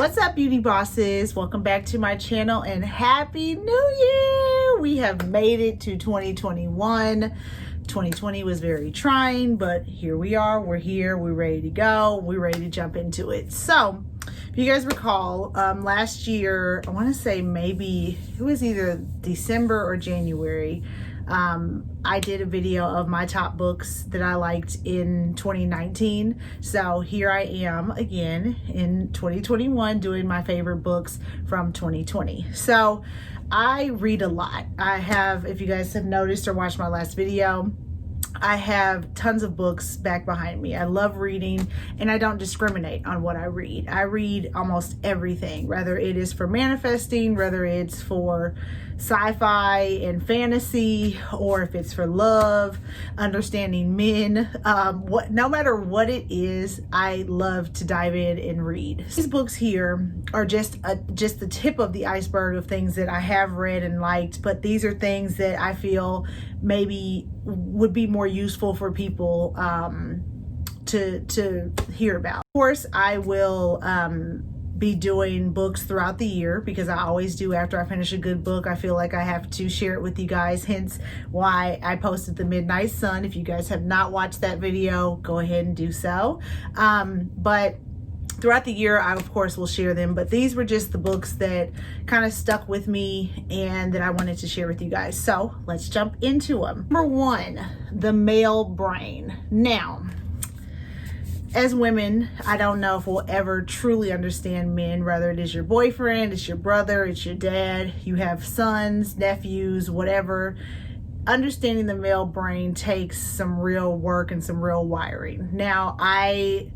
What's up, beauty bosses? Welcome back to my channel and happy new year. We have made it to 2021. 2020 was very trying, but here we are. We're here. We're ready to go. We're ready to jump into it. So if you guys recall, last year, I want to say maybe it was either December or January, I did a video of my top books that I liked in 2019. So here I am again in 2021 doing my favorite books from 2020. So I read a lot. I have, if you guys have noticed or watched my last video, I have tons of books back behind me. I love reading and I don't discriminate on what I read. I read almost everything, whether it is for manifesting, whether it's for sci-fi and fantasy, or if it's for love, understanding men, no matter what it is, I love to dive in and read. These books here are just the tip of the iceberg of things that I have read and liked, but these are things that I feel maybe would be more useful for people to hear about. Of course, I will be doing books throughout the year because I always do. After I finish a good book, I feel like I have to share it with you guys, hence why I posted The Midnight Sun. If you guys have not watched that video, go ahead and do so. But throughout the year, I of course will share them, but these were just the books that kind of stuck with me and that I wanted to share with you guys. So let's jump into them. Number one, The Male Brain. Now, as women, I don't know if we'll ever truly understand men, whether it is your boyfriend, it's your brother, it's your dad, you have sons, nephews, whatever. Understanding the male brain takes some real work and some real wiring. Now, I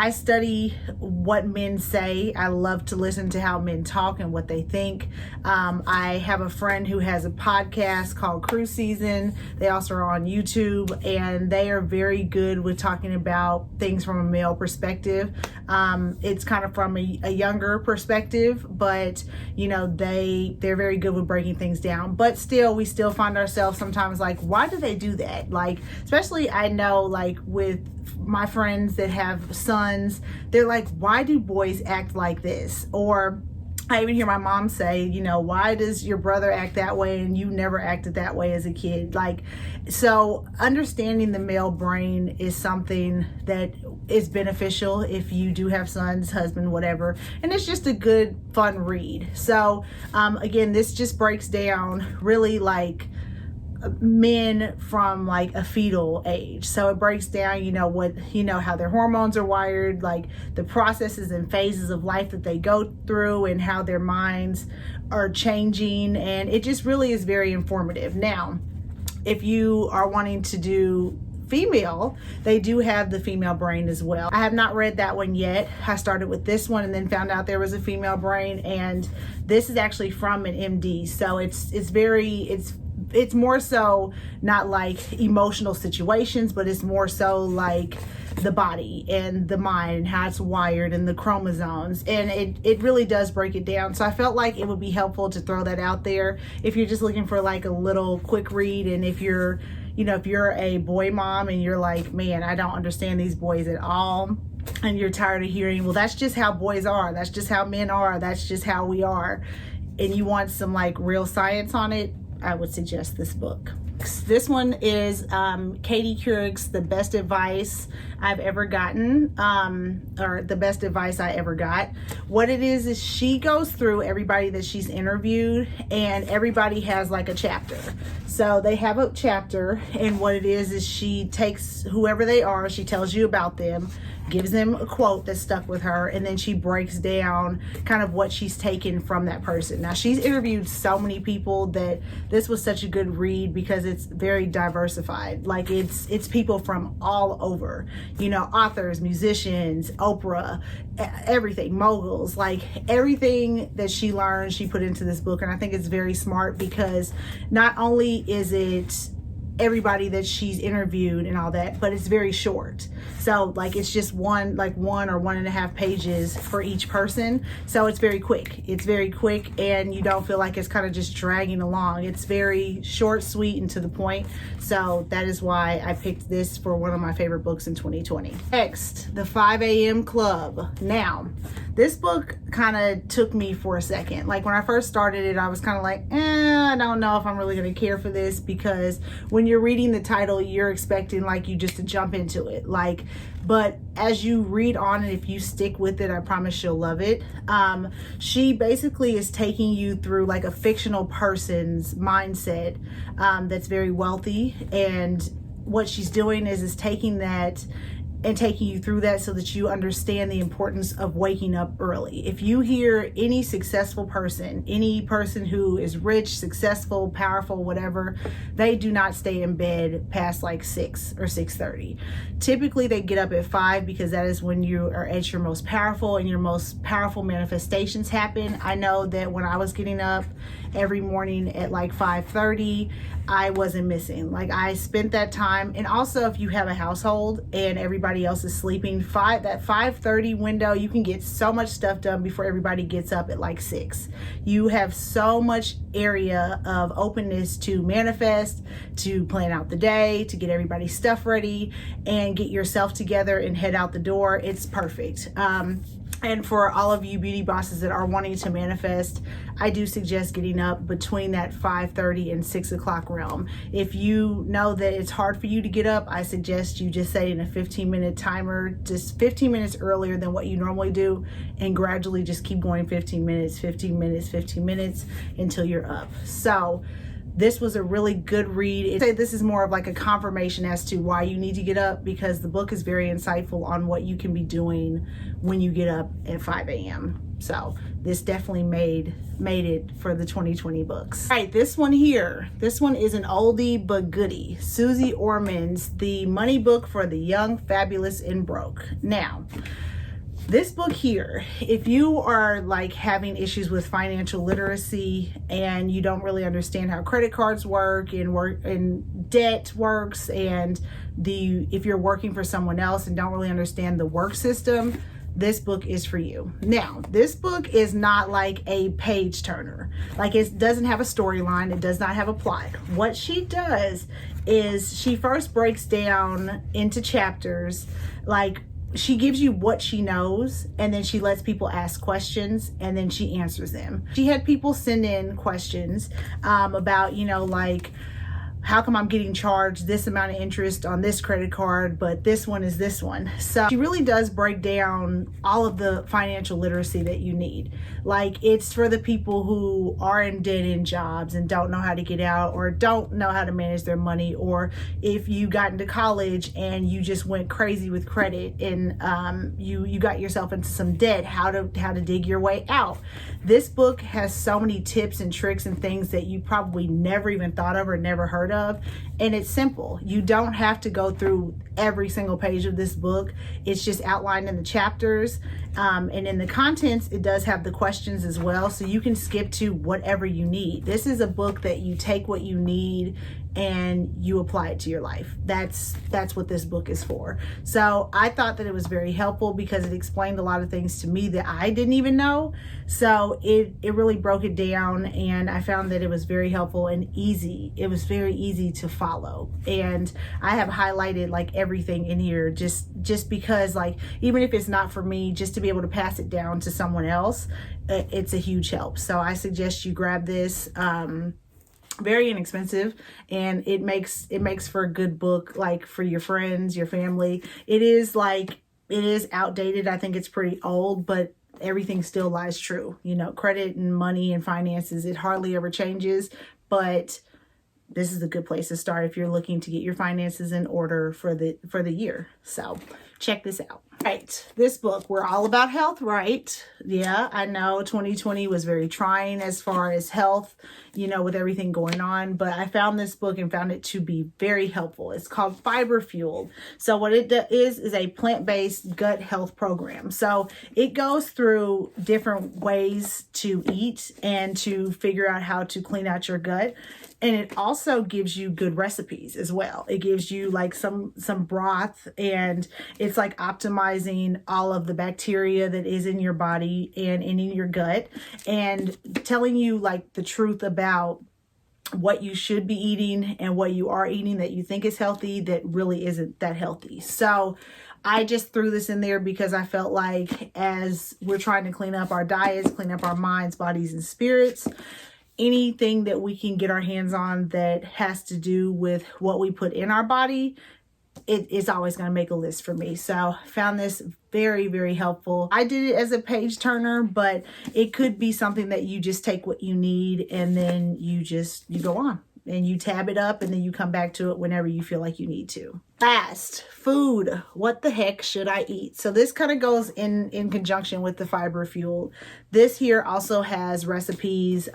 study what men say. I love to listen to how men talk and what they think. I have a friend who has a podcast called Cruise Season. They also are on YouTube, and they are very good with talking about things from a male perspective. It's kind of from a younger perspective, but you know, they're very good with breaking things down. But still, we still find ourselves sometimes like, why do they do that? Like, especially I know, like with my friends that have sons, they're like, why do boys act like this? Or I even hear my mom say, you know, why does your brother act that way and you never acted that way as a kid? Like, so understanding the male brain is something that is beneficial if you do have sons, husband, whatever. And it's just a good, fun read. So again, this just breaks down really like men from like a fetal age. So it breaks down, you know, how their hormones are wired, like the processes and phases of life that they go through and how their minds are changing. And it just really is very informative. Now, if you are wanting to do female, they do have the female brain as well. I have not read that one yet. I started with this one and then found out there was a female brain, and this is actually from an MD. So it's more so not like emotional situations, but it's more so like the body and the mind and how it's wired and the chromosomes, and it really does break it down. So I felt like it would be helpful to throw that out there if you're just looking for like a little quick read. And if you're a boy mom and you're like, man, I don't understand these boys at all, and you're tired of hearing, well, that's just how boys are, that's just how men are, that's just how we are, and you want some like real science on it, I would suggest this book. This one is Katie Couric's The Best Advice I've Ever Gotten, or The Best Advice I Ever Got. What it is she goes through everybody that she's interviewed, and everybody has like a chapter. So they have a chapter, and what it is she takes whoever they are, she tells you about them, gives them a quote that stuck with her, and then she breaks down kind of what she's taken from that person. Now, she's interviewed so many people that this was such a good read because it's very diversified. Like it's people from all over, you know, authors, musicians, Oprah, everything, moguls, like everything that she learned, she put into this book. And I think it's very smart because not only is it everybody that she's interviewed and all that, but it's very short. So like it's just one or 1.5 pages for each person. So it's very quick. It's very quick, and you don't feel like it's kind of just dragging along. It's very short, sweet, and to the point. So that is why I picked this for one of my favorite books in 2020. Next, The 5 a.m. Club. Now, this book kind of took me for a second. Like when I first started it, I was kind of like, I don't know if I'm really going to care for this, because when you're reading the title, you're expecting like you just to jump into it. Like, but as you read on and if you stick with it, I promise you'll love it. She basically is taking you through like a fictional person's mindset that's very wealthy, and what she's doing is taking that and taking you through that so that you understand the importance of waking up early. If you hear any successful person, any person who is rich, successful, powerful, whatever, they do not stay in bed past like 6 or 6:30. Typically they get up at 5 because that is when you are at your most powerful and your most powerful manifestations happen. I know that when I was getting up every morning at like 5:30, I wasn't missing. Like I spent that time. And also if you have a household and everybody else is sleeping, that 5:30 window, you can get so much stuff done before everybody gets up at like 6. You have so much area of openness to manifest, to plan out the day, to get everybody's stuff ready and get yourself together and head out the door. It's perfect. And for all of you beauty bosses that are wanting to manifest, I do suggest getting up between that 5:30 and 6 o'clock realm. If you know that it's hard for you to get up, I suggest you just setting a 15-minute timer, just 15 minutes earlier than what you normally do, and gradually just keep going 15 minutes, 15 minutes, 15 minutes until you're up. So this was a really good read. This is more of like a confirmation as to why you need to get up, because the book is very insightful on what you can be doing when you get up at 5 a.m. So this definitely made it for the 2020 books. All right, this one here. This one is an oldie but goodie. Susie Orman's The Money Book for the Young, Fabulous, and Broke. Now, this book here, if you are like having issues with financial literacy and you don't really understand how credit cards work and debt works, and if you're working for someone else and don't really understand the work system, this book is for you. Now, this book is not like a page turner. Like it doesn't have a storyline. It does not have a plot. What she does is she first breaks down into chapters. Like she gives you what she knows, and then she lets people ask questions, and then she answers them. She had people send in questions about, like, how come I'm getting charged this amount of interest on this credit card, but this one is this one? So she really does break down all of the financial literacy that you need. Like it's for the people who are in dead-end jobs and don't know how to get out, or don't know how to manage their money, or if you got into college and you just went crazy with credit and you got yourself into some debt, how to dig your way out. This book has so many tips and tricks and things that you probably never even thought of or never heard of. And it's simple. You don't have to go through every single page of this book. It's just outlined in the chapters. And in the contents, it does have the questions as well. So you can skip to whatever you need. This is a book that you take what you need and you apply it to your life. That's what this book is for. So I thought that it was very helpful because it explained a lot of things to me that I didn't even know. So it really broke it down, and I found that it was very helpful and easy. It was very easy to follow. And I have highlighted like everything in here just because, like, even if it's not for me, just to be able to pass it down to someone else, it's a huge help. So I suggest you grab this. Very inexpensive, and it makes for a good book, like for your friends, your family. It is outdated. I think it's pretty old, but everything still lies true. Credit and money and finances, it hardly ever changes, but this is a good place to start if you're looking to get your finances in order for the year. So check this out. Right, this book, we're all about health, right? Yeah, I know 2020 was very trying as far as health, with everything going on, but I found this book and found it to be very helpful. It's called Fiber Fueled. So what it is a plant-based gut health program. So it goes through different ways to eat and to figure out how to clean out your gut. And it also gives you good recipes as well. It gives you like some broth, and it's like optimizing all of the bacteria that is in your body and in your gut, and telling you like the truth about what you should be eating and what you are eating that you think is healthy that really isn't that healthy. So I just threw this in there because I felt like as we're trying to clean up our diets, clean up our minds, bodies, and spirits, anything that we can get our hands on that has to do with what we put in our body, it is always going to make a list for me. So I found this very, very helpful. I did it as a page turner, but it could be something that you just take what you need and then you go on and you tab it up and then you come back to it whenever you feel like you need to. Last, food. What the heck should I eat? So this kind of goes in conjunction with the fiber fuel. This here also has recipes.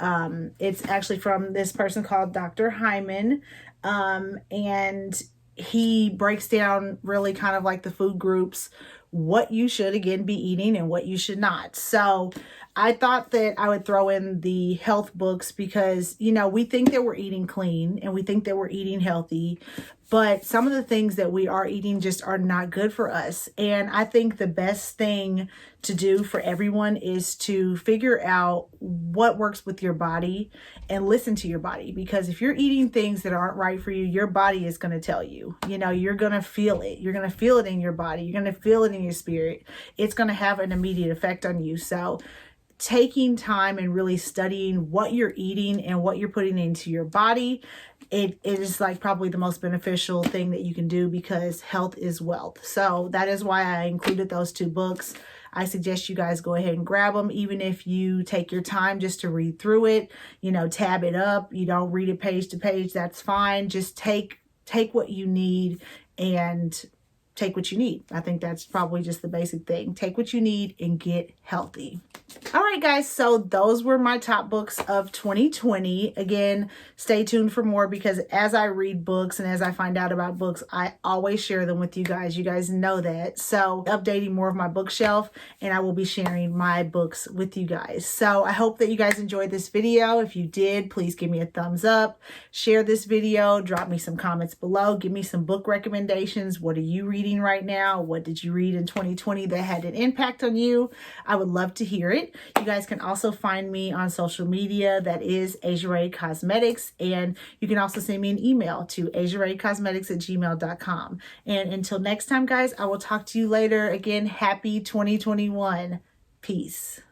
It's actually from this person called Dr. Hyman. And he breaks down really kind of like the food groups, what you should again be eating and what you should not. So I thought that I would throw in the health books because, you know, we think that we're eating clean and we think that we're eating healthy, but some of the things that we are eating just are not good for us. And I think the best thing to do for everyone is to figure out what works with your body and listen to your body. Because if you're eating things that aren't right for you, your body is going to tell you, you know, you're going to feel it. You're going to feel it in your body. You're going to feel it in your spirit. It's going to have an immediate effect on you. So taking time and really studying what you're eating and what you're putting into your body, it is like probably the most beneficial thing that you can do because health is wealth. So that is why I included those two books. I suggest you guys go ahead and grab them, even if you take your time just to read through it, you know, tab it up. You don't read it page to page. That's fine. Just take what you need and take what you need. I think that's probably just the basic thing. Take what you need and get healthy. All right, guys. So those were my top books of 2020. Again, stay tuned for more because as I read books and as I find out about books, I always share them with you guys. You guys know that. So updating more of my bookshelf and I will be sharing my books with you guys. So I hope that you guys enjoyed this video. If you did, please give me a thumbs up, share this video, drop me some comments below, give me some book recommendations. What are you reading right now? What did you read in 2020 that had an impact on you? I would love to hear it. You guys can also find me on social media. That is Asia Ray Cosmetics. And you can also send me an email to asiaraycosmetics@gmail.com. And until next time, guys, I will talk to you later. Again, happy 2021. Peace.